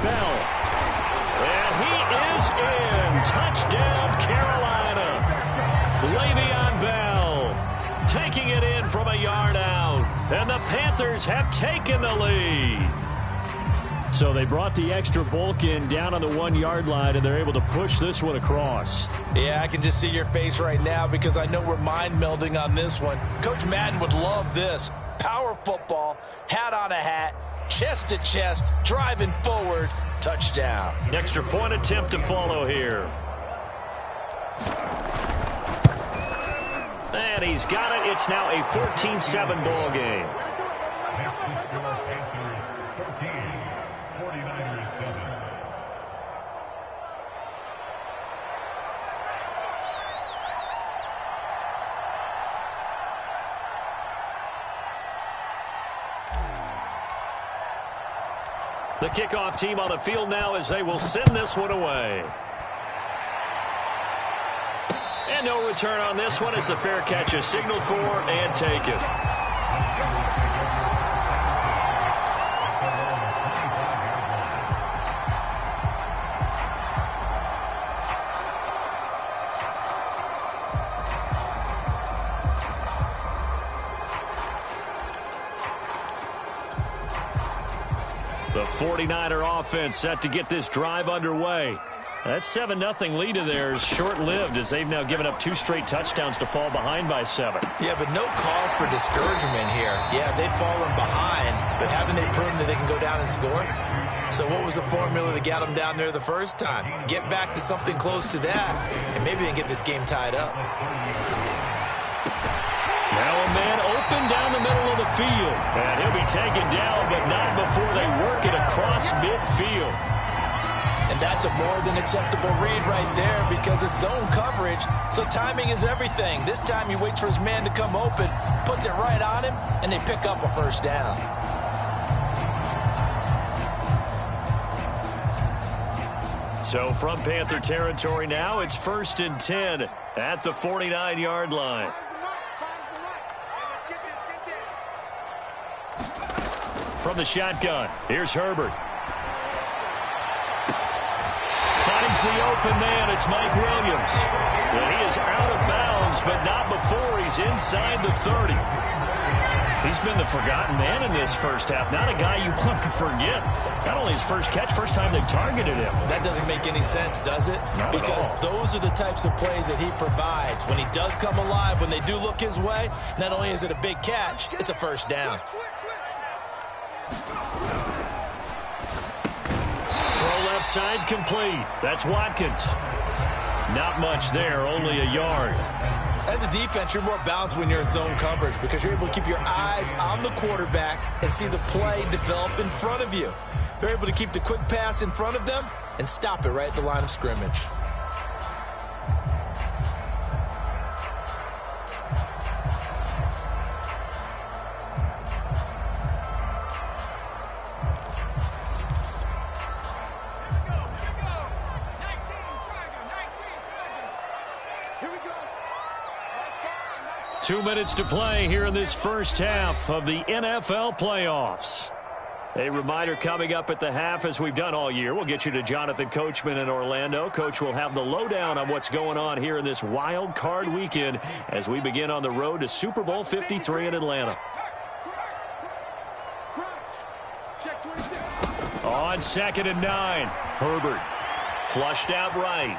Bell. And he is in. Touchdown, Carolina. Le'Veon Bell taking it in from a yard out. And the Panthers have taken the lead. So they brought the extra bulk in down on the 1-yard line, and they're able to push this one across. Yeah, I can just see your face right now because I know we're mind melding on this one. Coach Madden would love this. Power football, hat on a hat, chest to chest, driving forward, touchdown. An extra point attempt to follow here. And he's got it. It's now a 14-7 ball game. The kickoff team on the field now as they will send this one away. And no return on this one as the fair catch is signaled for and taken. The 49er offense set to get this drive underway. That 7-0 lead of theirs short-lived as they've now given up 2 straight touchdowns to fall behind by 7. Yeah, but no cause for discouragement here. Yeah, they've fallen behind, but haven't they proven that they can go down and score? So what was the formula that got them down there the first time? Get back to something close to that, and maybe they can get this game tied up. Now a man open down the middle of the field. And he'll be taken down, but not before they work it across midfield. And that's a more than acceptable read right there because it's zone coverage, so timing is everything. This time he waits for his man to come open, puts it right on him, and they pick up a first down. So from Panther territory now, it's 1st and 10 at the 49-yard line. From the shotgun, here's Herbert. Finds the open man. It's Mike Williams. And he is out of bounds, but not before he's inside the 30. He's been the forgotten man in this first half. Not a guy you want to forget. Not only his first catch, first time they've targeted him. That doesn't make any sense, does it? Not because those are the types of plays that he provides. When he does come alive, when they do look his way, not only is it a big catch, it's a first down. Throw left side complete. That's Watkins. Not much there, only a yard. As a defense, you're more balanced when you're in zone coverage because you're able to keep your eyes on the quarterback and see the play develop in front of you. They're able to keep the quick pass in front of them and stop it right at the line of scrimmage. Here we go. 2 minutes to play here in this first half of the NFL playoffs. A reminder coming up at the half, as we've done all year. We'll get you to Jonathan Coachman in Orlando. Coach will have the lowdown on what's going on here in this wild card weekend as we begin on the road to Super Bowl 53 in Atlanta. On 2nd and 9, Herbert flushed out right.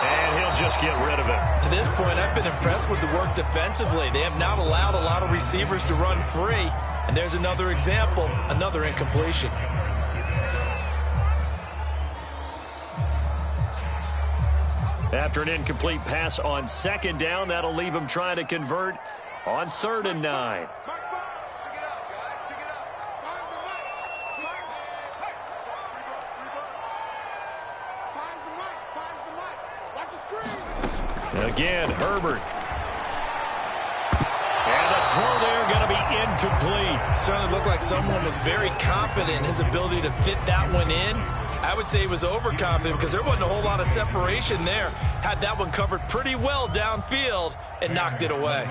And he'll just get rid of it. To this point, I've been impressed with the work defensively. They have not allowed a lot of receivers to run free. And there's another example, another incompletion. After an incomplete pass on 2nd down, that'll leave him trying to convert on 3rd and 9. Again, Herbert. And the throw there going to be incomplete. Certainly looked like someone was very confident in his ability to fit that one in. I would say he was overconfident because there wasn't a whole lot of separation there. Had that one covered pretty well downfield and knocked it away.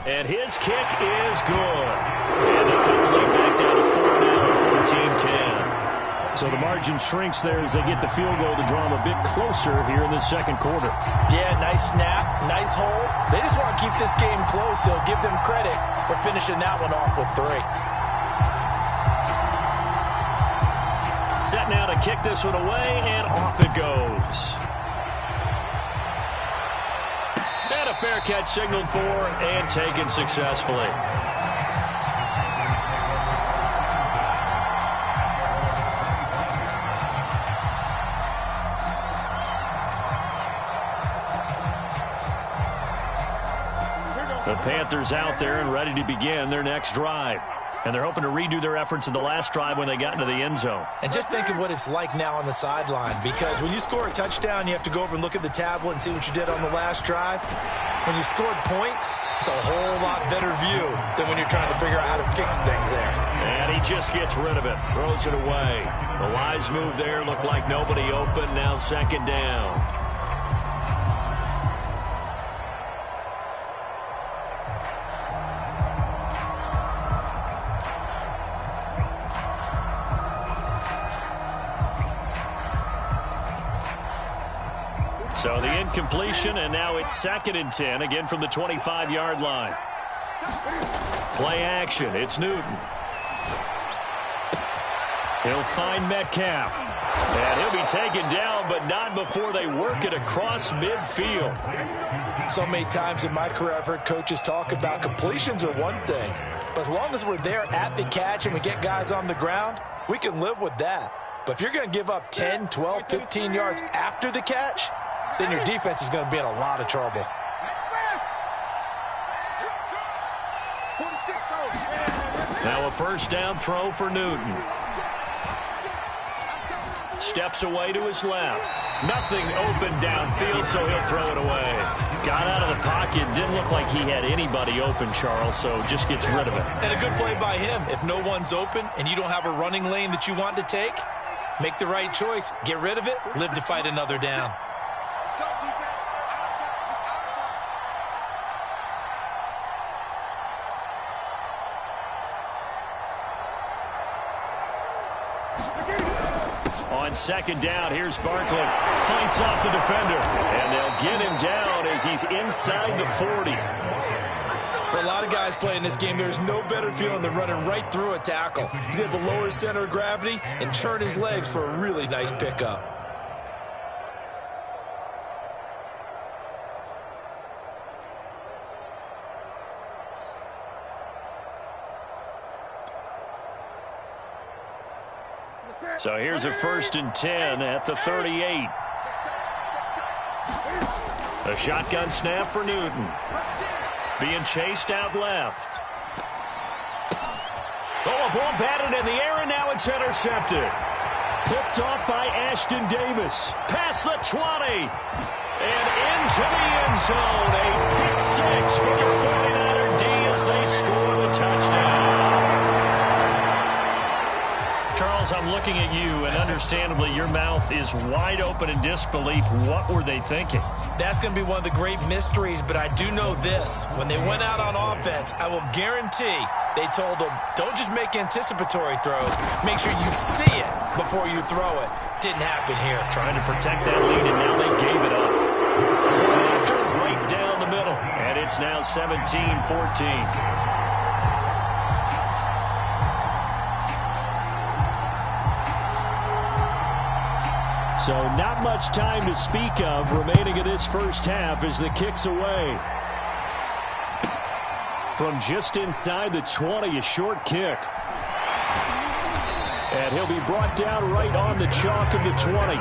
And his kick is good. And they cut the lead back down to 4 now, 14-10. So the margin shrinks there as they get the field goal to draw them a bit closer here in the second quarter. Yeah, nice snap, nice hold. They just want to keep this game close, so give them credit for finishing that one off with 3. Set now to kick this one away, and off it goes. And a fair catch signaled for and taken successfully. The Panthers out there and ready to begin their next drive. And they're hoping to redo their efforts in the last drive when they got into the end zone. And just think of what it's like now on the sideline, because when you score a touchdown, you have to go over and look at the tablet and see what you did on the last drive. When you scored points, it's a whole lot better view than when you're trying to figure out how to fix things there. And he just gets rid of it, throws it away. The wise move there, looked like nobody open, now second down. So the incompletion, and now it's 2nd and 10, again from the 25-yard line. Play action, it's Newton. He'll find Metcalf. And he'll be taken down, but not before they work it across midfield. So many times in my career I've heard coaches talk about completions are one thing, but as long as we're there at the catch and we get guys on the ground, we can live with that. But if you're going to give up 10, 12, 15 yards after the catch, then your defense is going to be in a lot of trouble. Now a first down throw for Newton. Steps away to his left. Nothing open downfield, so he'll throw it away. Got out of the pocket. Didn't look like he had anybody open, Charles, so just gets rid of it. And a good play by him. If no one's open and you don't have a running lane that you want to take, make the right choice. Get rid of it. Live to fight another down. Let's go, defense. On second down, here's Barkley. Fights off the defender. And they'll get him down as he's inside the 40. For a lot of guys playing this game, there's no better feeling than running right through a tackle. He's able to lower his center of gravity and churn his legs for a really nice pickup. So here's a 1st and 10 at the 38. A shotgun snap for Newton. Being chased out left. Oh, a ball batted in the air, and now it's intercepted. Picked off by Ashton Davis. Past the 20. And into the end zone. A pick six for the 49er D as they score the touchdown. Charles, I'm looking at you, and understandably, your mouth is wide open in disbelief. What were they thinking? That's going to be one of the great mysteries, but I do know this. When they went out on offense, I will guarantee they told them, don't just make anticipatory throws. Make sure you see it before you throw it. Didn't happen here. Trying to protect that lead, and now they gave it up. After right down the middle, and it's now 17-14. So not much time to speak of remaining in this first half as the kick's away. From just inside the 20, a short kick. And he'll be brought down right on the chalk of the 20.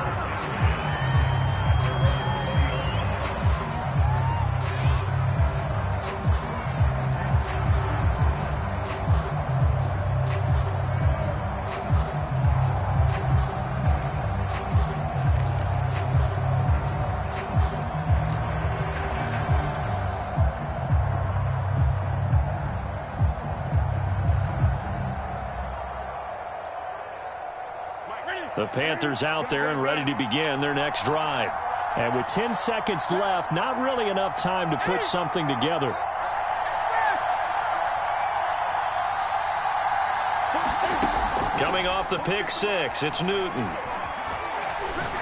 The Panthers out there and ready to begin their next drive. And with 10 seconds left, not really enough time to put something together. Coming off the pick six, it's Newton.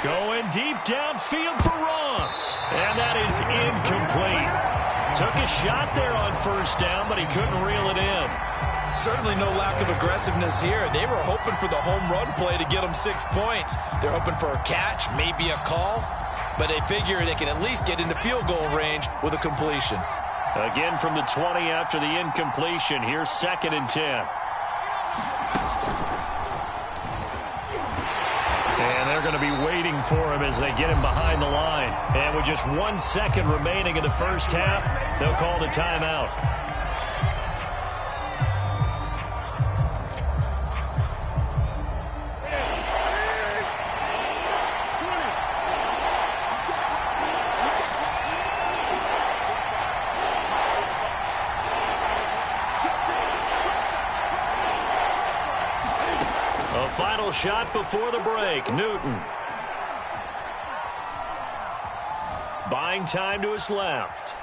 Going deep downfield for Ross. And that is incomplete. Took a shot there on first down, but he couldn't reel it in. Certainly no lack of aggressiveness here. They were hoping for the home run play to get them 6 points. They're hoping for a catch, maybe a call, but they figure they can at least get into field goal range with a completion. Again from the 20 after the incompletion. Here's 2nd and 10. And they're going to be waiting for him as they get him behind the line. And with just 1 second remaining in the first half, they'll call the timeout. Final shot before the break. Newton. Buying time to his left.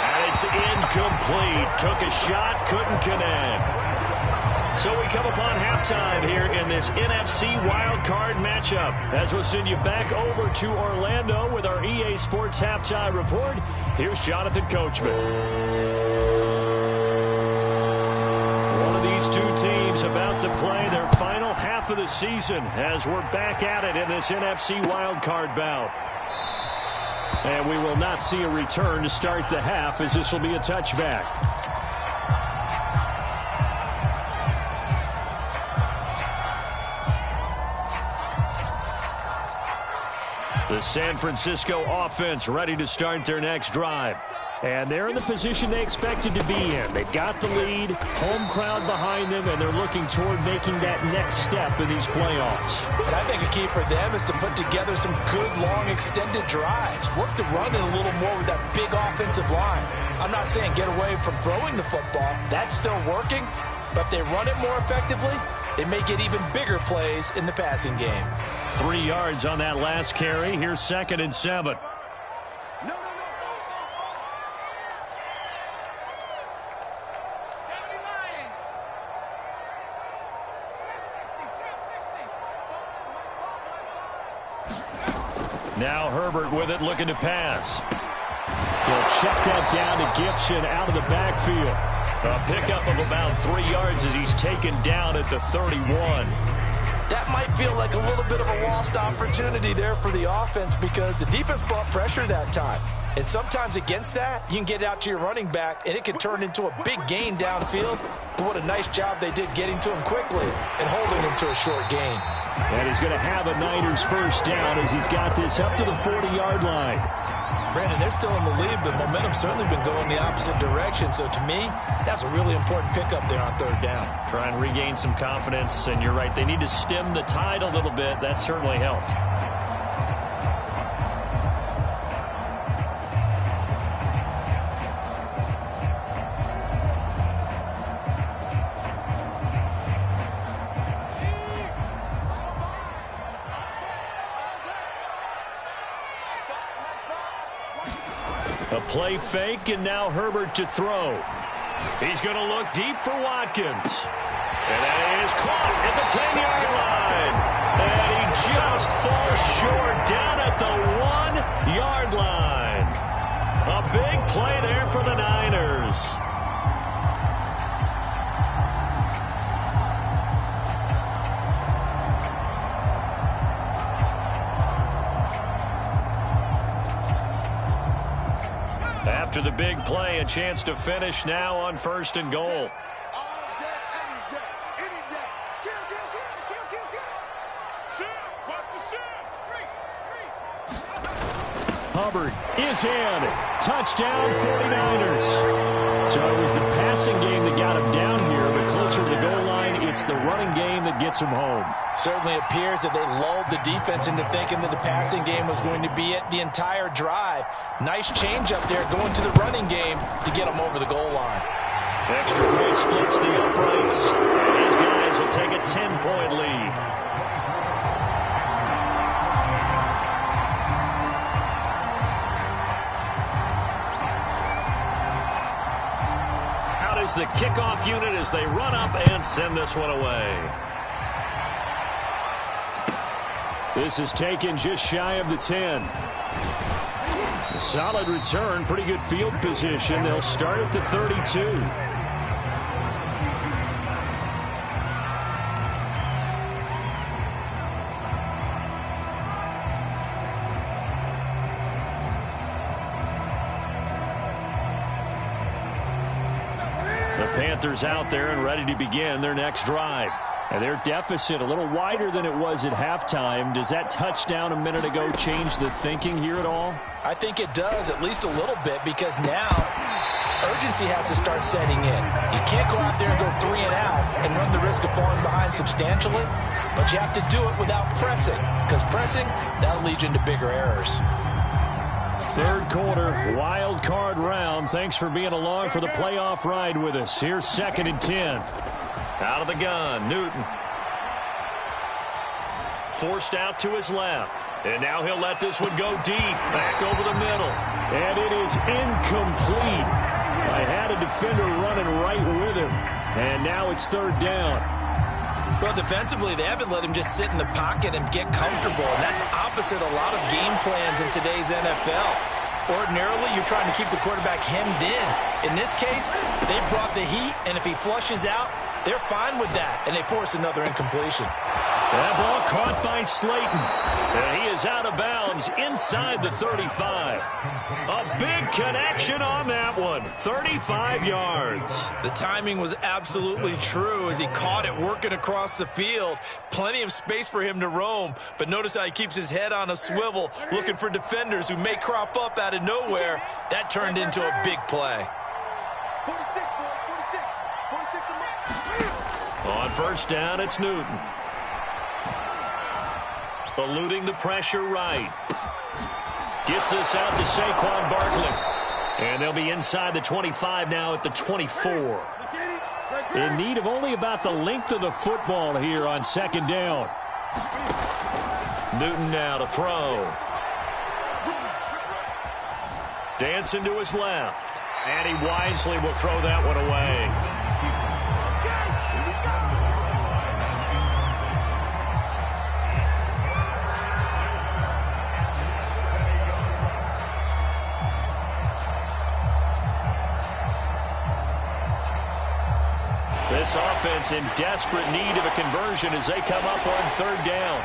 And it's incomplete. Took a shot, couldn't connect. So we come upon halftime here in this NFC Wildcard matchup. As we'll send you back over to Orlando with our EA Sports Halftime Report. Here's Jonathan Coachman. These two teams about to play their final half of the season as we're back at it in this NFC wildcard bout. And we will not see a return to start the half, as this will be a touchback. The San Francisco offense ready to start their next drive. And they're in the position they expected to be in. They've got the lead, home crowd behind them, and they're looking toward making that next step in these playoffs. But I think a key for them is to put together some good, long, extended drives. Work the run in a little more with that big offensive line. I'm not saying get away from throwing the football. That's still working. But if they run it more effectively, they may get even bigger plays in the passing game. 3 yards on that last carry. Here's 2nd and 7. Now Herbert with it, looking to pass. He'll check that down to Gibson out of the backfield. A pickup of about 3 yards as he's taken down at the 31. That might feel like a little bit of a lost opportunity there for the offense because the defense brought pressure that time. And sometimes against that, you can get out to your running back, and it can turn into a big gain downfield. But what a nice job they did getting to him quickly and holding him to a short gain. And he's going to have a Niners first down as he's got this up to the 40-yard line. Brandon, they're still in the lead, but momentum's certainly been going the opposite direction. So to me, that's a really important pickup there on 3rd down. Try and regain some confidence, and you're right. They need to stem the tide a little bit. That certainly helped. A play fake, and now Herbert to throw. He's going to look deep for Watkins. And that is caught at the 10-yard line. And he just falls short down at the 1-yard line. A big play there for the Niners. After the big play, a chance to finish now on 1st and goal. Hubbard is in. Touchdown 49ers. So it was the passing game that got him down here, but closer to the goal line, it's the running game that gets him home. Certainly appears that they lulled the defense into thinking that the passing game was going to be it the entire drive. Nice change up there going to the running game to get them over the goal line. Extra point splits the uprights. And these guys will take a 10-point lead. Out is the kickoff unit as they run up and send this one away. This is taken just shy of the 10. A solid return, pretty good field position. They'll start at the 32. The Panthers out there and ready to begin their next drive. And their deficit a little wider than it was at halftime. Does that touchdown a minute ago change the thinking here at all? I think it does, at least a little bit, because now urgency has to start setting in. You can't go out there and go 3 and out and run the risk of falling behind substantially, but you have to do it without pressing, because pressing, that'll lead you into bigger errors. Third quarter, wild card round. Thanks for being along for the playoff ride with us. Here's 2nd and 10. Out of the gun, Newton. Forced out to his left. And now he'll let this one go deep. Back over the middle. And it is incomplete. I had a defender running right with him. And now it's 3rd down. Well, defensively, they haven't let him just sit in the pocket and get comfortable. And that's opposite a lot of game plans in today's NFL. Ordinarily, you're trying to keep the quarterback hemmed in. In this case, they brought the heat, and if he flushes out, they're fine with that, and they force another incompletion. That ball caught by Slayton. And he is out of bounds inside the 35. A big connection on that one. 35 yards. The timing was absolutely true as he caught it working across the field. Plenty of space for him to roam, but notice how he keeps his head on a swivel, looking for defenders who may crop up out of nowhere. That turned into a big play. 46, 46 On 1st down, it's Newton. Eluding the pressure right. Gets this out to Saquon Barkley. And they'll be inside the 25 now at the 24. In need of only about the length of the football here on 2nd down. Newton now to throw. Dancing to his left. And he wisely will throw that one away. This offense in desperate need of a conversion as they come up on 3rd down.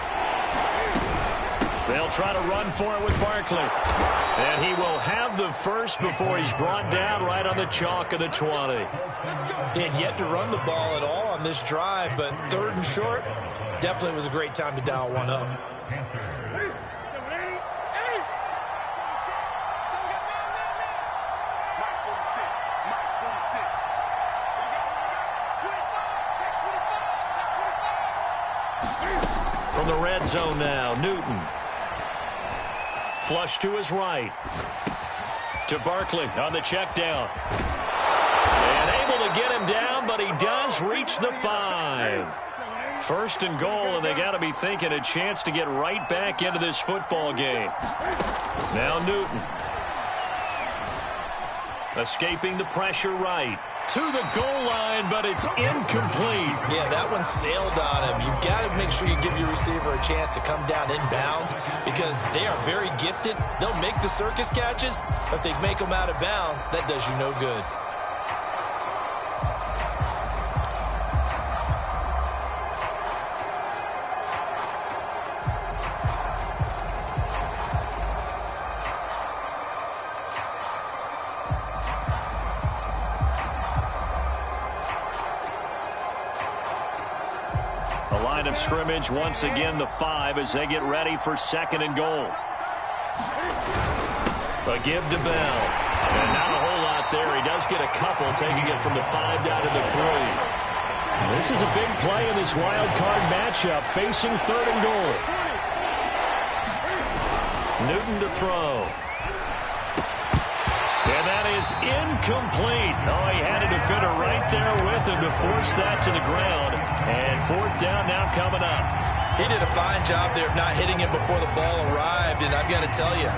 They'll try to run for it with Barkley. And he will have the first before he's brought down right on the chalk of the 20. They had yet to run the ball at all on this drive, but 3rd and short, definitely was a great time to dial one up. From the red zone now, Newton. Flush to his right. To Barkley on the check down. And able to get him down, but he does reach the 5. 1st and goal, and they got to be thinking a chance to get right back into this football game. Now Newton. Escaping the pressure right. To the goal line, but it's incomplete. Yeah, that one sailed on him. You've got to make sure you give your receiver a chance to come down inbounds because they are very gifted. They'll make the circus catches, but if they make them out of bounds, that does you no good. Of scrimmage once again the 5 as they get ready for 2nd and goal. A give to Bell. And not a whole lot there. He does get a couple, taking it from the 5 down to the 3. This is a big play in this wild card matchup, facing 3rd and goal. Newton to throw. And that is incomplete. Oh, he had a defender right there with him to force that to the ground. And fourth down now coming up. He did a fine job there of not hitting him before the ball arrived. And I've got to tell you,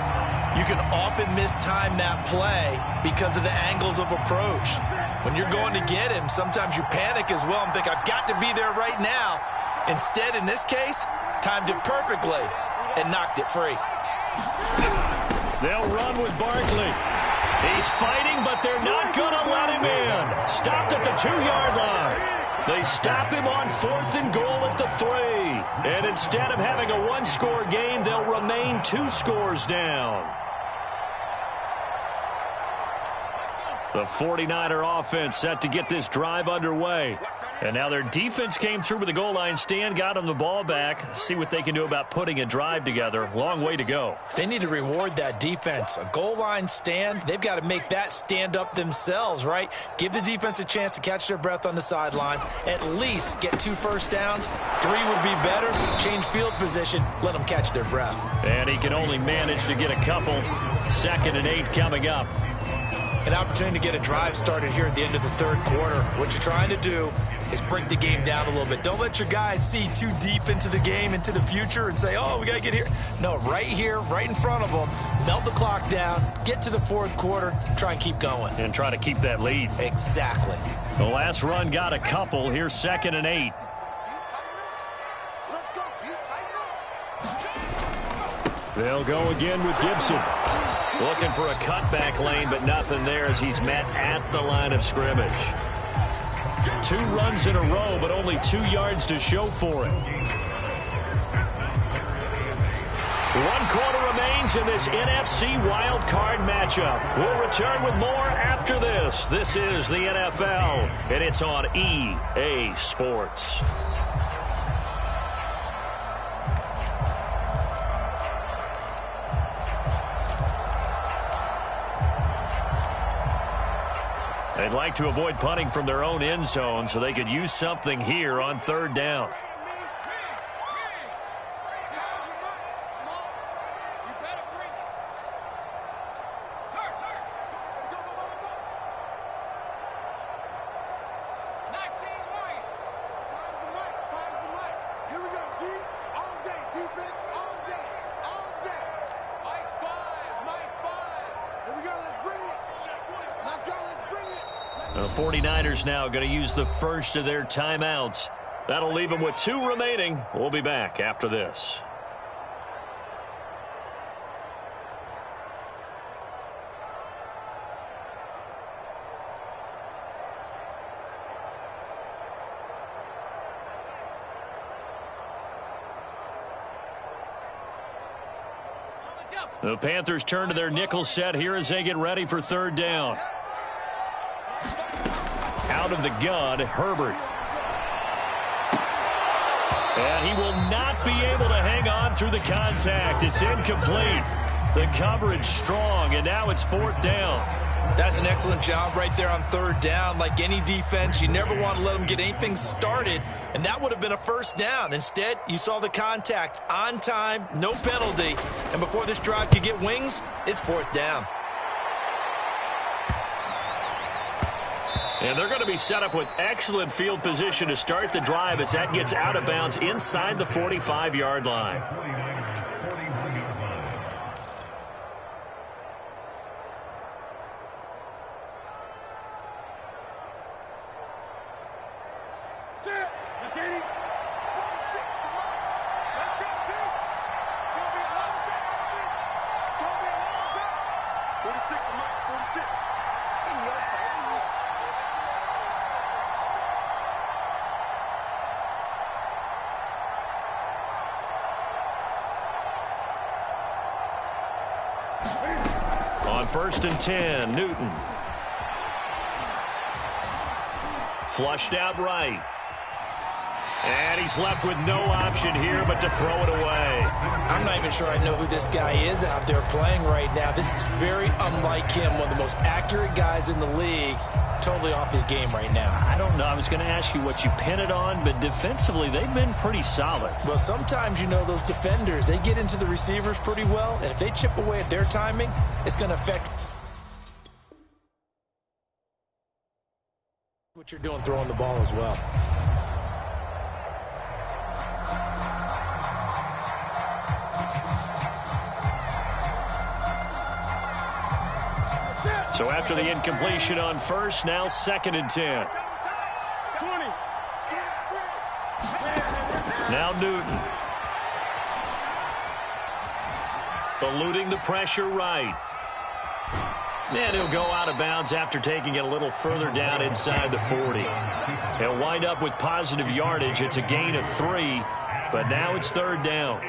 you can often mistime that play because of the angles of approach. When you're going to get him, sometimes you panic as well and think, I've got to be there right now. Instead, in this case, timed it perfectly and knocked it free. They'll run with Barkley. He's fighting, but they're not going to let him in. Stopped at the 2-yard line. They stop him on 4th and goal at the 3. And instead of having a one-score game, they'll remain 2 scores down. The 49er offense set to get this drive underway. And now their defense came through with the goal line stand, got them the ball back. See what they can do about putting a drive together. Long way to go. They need to reward that defense. A goal line stand, they've got to make that stand up themselves, right? Give the defense a chance to catch their breath on the sidelines. At least get 2 first downs. 3 would be better. Change field position. Let them catch their breath. And he can only manage to get a couple. 2nd and 8 coming up. An opportunity to get a drive started here at the end of the 3rd quarter. What you're trying to do is break the game down a little bit. Don't let your guys see too deep into the game, into the future, and say, oh, we got to get here. No, right here, right in front of them, melt the clock down, get to the 4th quarter, try and keep going. And try to keep that lead. Exactly. The last run got a couple. Here's 2nd and 8. They'll go again with Gibson. Looking for a cutback lane, but nothing there as he's met at the line of scrimmage. 2 runs in a row, but only 2 yards to show for it. 1 quarter remains in this NFC Wildcard matchup. We'll return with more after this. This is the NFL, and it's on EA Sports. They'd like to avoid punting from their own end zone so they could use something here on 3rd down. The 49ers now going to use the first of their timeouts. That'll leave them with 2 remaining. We'll be back after this. The Panthers turn to their nickel set here as they get ready for 3rd down. Out of the gun, Herbert. And he will not be able to hang on through the contact. It's incomplete. The coverage strong, and now it's 4th down. That's an excellent job right there on 3rd down. Like any defense, you never want to let them get anything started, and that would have been a 1st down. Instead, you saw the contact on time, no penalty, and before this drive could get wings, it's 4th down. And they're going to be set up with excellent field position to start the drive as that gets out of bounds inside the 45-yard line. On 1st and 10, Newton. Flushed out right. And he's left with no option here but to throw it away. I'm not even sure I know who this guy is out there playing right now. This is very unlike him, one of the most accurate guys in the league. Totally off his game right now. I don't know. I was going to ask you what you pin it on, but defensively, they've been pretty solid. Well, sometimes, you know, those defenders, they get into the receivers pretty well, and if they chip away at their timing, it's going to affect What you're doing throwing the ball as well. So after the incompletion on first, now 2nd and 10. 20. Now Newton. Eluding the pressure right. And he'll go out of bounds after taking it a little further down inside the 40. He'll wind up with positive yardage. It's a gain of 3, but now it's 3rd down.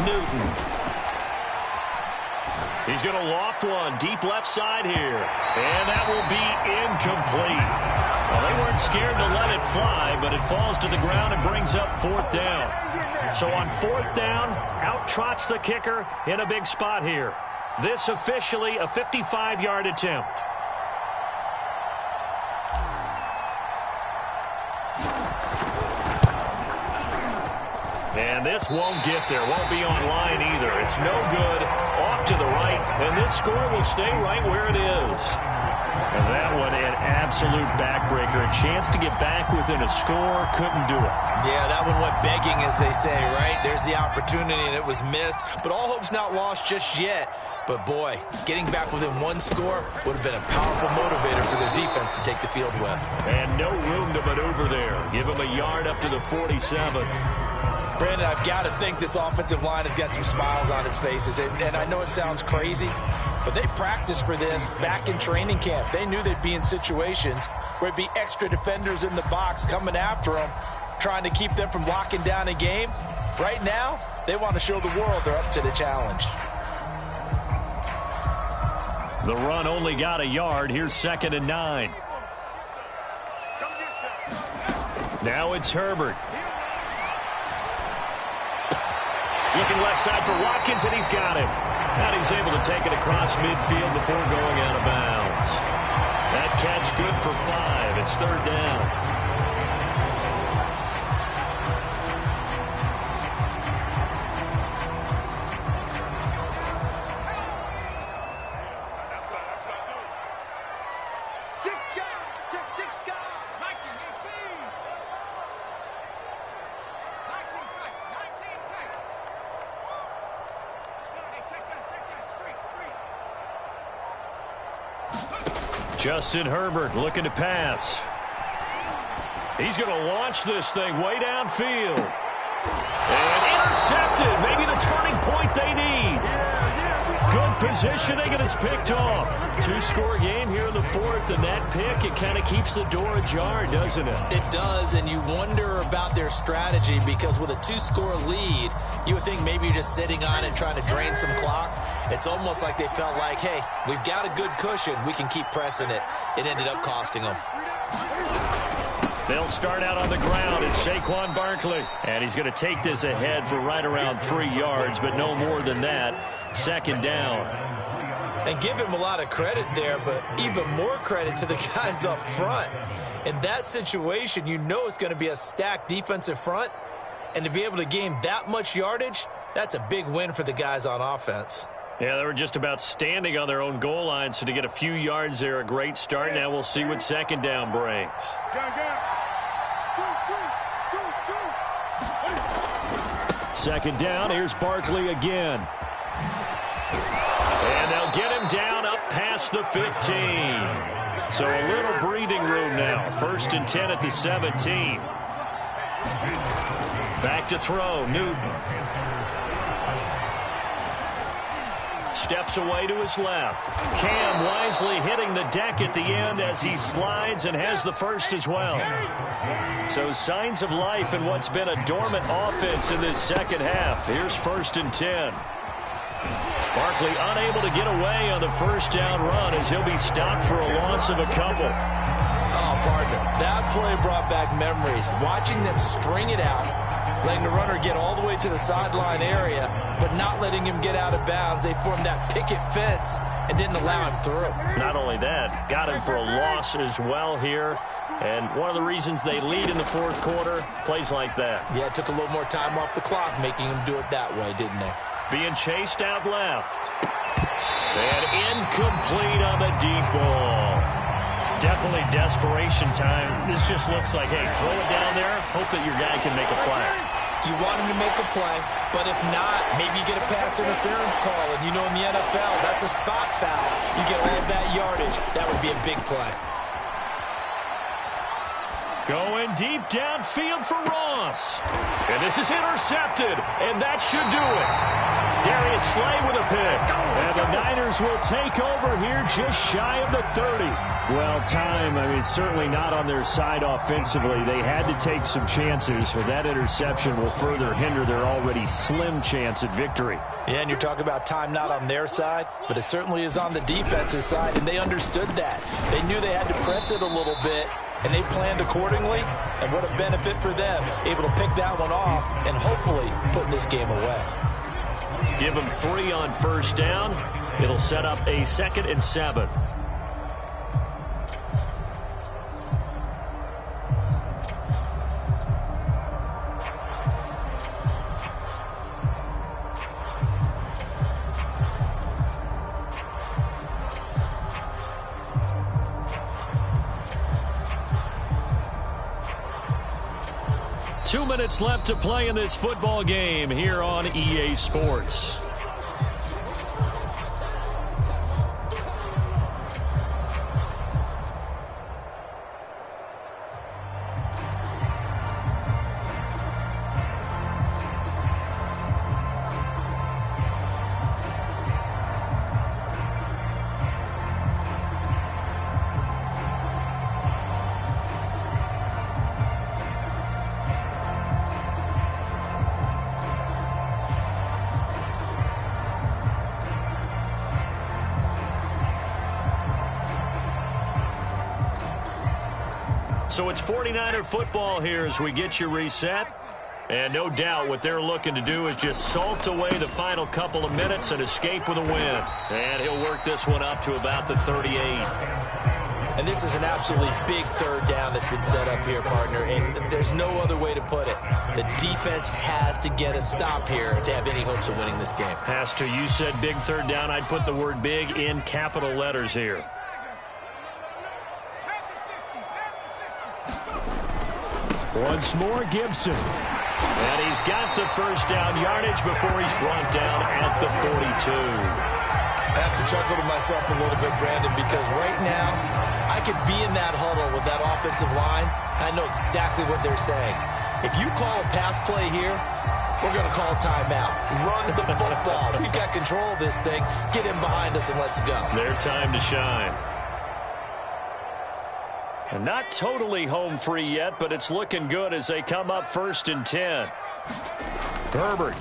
Newton. He's going to loft one deep left side here. And that will be incomplete. Well, they weren't scared to let it fly, but it falls to the ground and brings up 4th down. So on 4th down, out trots the kicker in a big spot here. This officially a 55-yard attempt. And this won't get there. Won't be on line either. It's no good. Off to the right. And this score will stay right where it is. And that one an absolute backbreaker. A chance to get back within a score. Couldn't do it. Yeah, that one went begging, as they say, right? There's the opportunity, and it was missed. But all hope's not lost just yet. But, boy, getting back within 1 score would have been a powerful motivator for their defense to take the field with. And no room to maneuver there. Give him a yard up to the 47. Brandon, I've got to think this offensive line has got some smiles on its faces. And I know it sounds crazy, but they practiced for this back in training camp. They knew they'd be in situations where it'd be extra defenders in the box coming after them, trying to keep them from locking down a game. Right now, they want to show the world they're up to the challenge. The run only got a yard. Here's 2nd and 9. Now it's Herbert. Looking left side for Watkins, and he's got it. And he's able to take it across midfield before going out of bounds. That catch good for 5. It's 3rd down. Justin Herbert looking to pass. He's going to launch this thing way downfield. And intercepted. Maybe the turning point they need. Good positioning, and it's picked off. 2-score game here in the 4th, and that pick, it kind of keeps the door ajar, doesn't it? It does, and you wonder about their strategy, because with a 2-score lead, you would think maybe you're just sitting on it trying to drain some clock. It's almost like they felt like, hey, we've got a good cushion. We can keep pressing it. It ended up costing them. They'll start out on the ground. It's Saquon Barkley. And he's going to take this ahead for right around 3 yards, but no more than that. 2nd down. And give him a lot of credit there, but even more credit to the guys up front. In that situation, you know it's going to be a stacked defensive front. And to be able to gain that much yardage, that's a big win for the guys on offense. Yeah, they were just about standing on their own goal line, so to get a few yards there, a great start. Now we'll see what 2nd down brings. 2nd down, here's Barkley again. And they'll get him down up past the 15. So a little breathing room now. 1st and 10 at the 17. Back to throw, Newton. Steps away to his left. Cam wisely hitting the deck at the end as he slides and has the first as well. So signs of life in what's been a dormant offense in this 2nd half. Here's 1st and 10. Barkley unable to get away on the first down run as he'll be stopped for a loss of a couple. Oh, partner, that play brought back memories. Watching them string it out, letting the runner get all the way to the sideline area, but not letting him get out of bounds. They formed that picket fence and didn't allow him through. Not only that, got him for a loss as well here. And one of the reasons they lead in the fourth quarter, plays like that. Yeah, it took a little more time off the clock, making him do it that way, didn't they? Being chased out left. And incomplete on the deep ball. Definitely desperation time. This just looks like, hey, throw it down there, hope that your guy can make a play. You want him to make a play, but if not, maybe you get a pass interference call, and you know in the NFL, that's a spot foul. You get all of that yardage. That would be a big play. Going deep downfield for Ross. And this is intercepted, and that should do it. Darius Slay with a pick. And the Niners will take over here just shy of the 30. Well, time, I mean, certainly not on their side offensively. They had to take some chances, but that interception will further hinder their already slim chance at victory. Yeah, and you're talking about time not on their side, but it certainly is on the defensive side, and they understood that. They knew they had to press it a little bit, and they planned accordingly, and what a benefit for them, able to pick that one off and hopefully put this game away. Give them 3 on first down. It'll set up a 2nd and 7. Two minutes left to play in this football game here on EA Sports. So it's 49er football here as we get you reset. And no doubt what they're looking to do is just salt away the final couple of minutes and escape with a win. And he'll work this one up to about the 38. And this is an absolutely big third down that's been set up here, partner, and there's no other way to put it. The defense has to get a stop here if they have any hopes of winning this game. Has to. You said big third down. I'd put the word big in capital letters here. Once more, Gibson. And he's got the first down yardage before he's brought down at the 42. I have to chuckle to myself a little bit, Brandon, because right now I could be in that huddle with that offensive line. I know exactly what they're saying. If you call a pass play here, we're going to call timeout. Run the football. We've got control of this thing. Get in behind us and let's go. Their time to shine. And not totally home free yet, but it's looking good as they come up 1st and 10. Herbert.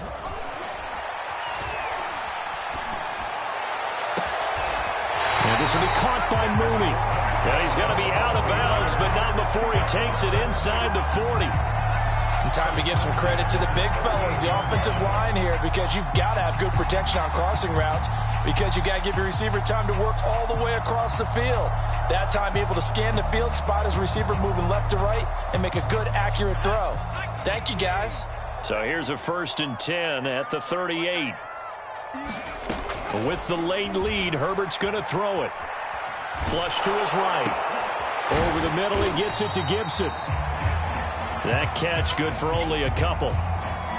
And this will be caught by Mooney. And he's going to be out of bounds, but not before he takes it inside the 40. And time to give some credit to the big fellas, the offensive line here, because you've got to have good protection on crossing routes, because you've got to give your receiver time to work all the way across the field. That time able to scan the field, spot his receiver moving left to right, and make a good, accurate throw. Thank you, guys. So here's a 1st and 10 at the 38. With the late lead, Herbert's going to throw it. Flush to his right. Over the middle, he gets it to Gibson. That catch good for only a couple.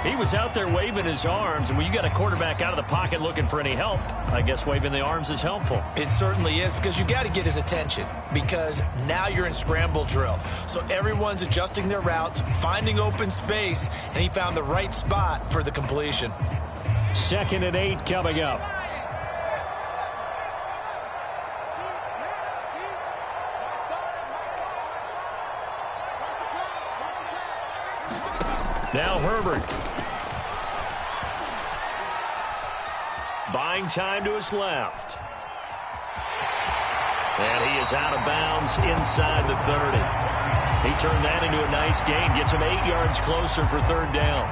He was out there waving his arms, and when you got a quarterback out of the pocket looking for any help, I guess waving the arms is helpful. It certainly is, because you got to get his attention, because now you're in scramble drill. So everyone's adjusting their routes, finding open space, and he found the right spot for the completion. 2nd and 8 coming up. Now Herbert. Buying time to his left. And he is out of bounds inside the 30. He turned that into a nice gain. Gets him 8 yards closer for third down.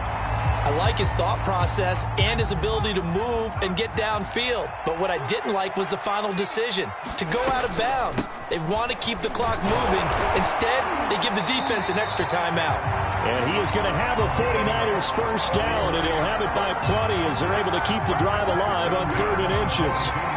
I like his thought process and his ability to move and get downfield. But what I didn't like was the final decision, to go out of bounds. They want to keep the clock moving. Instead, they give the defense an extra timeout. And he is going to have a 49ers first down, and he'll have it by plenty as they're able to keep the drive alive on 3rd and inches.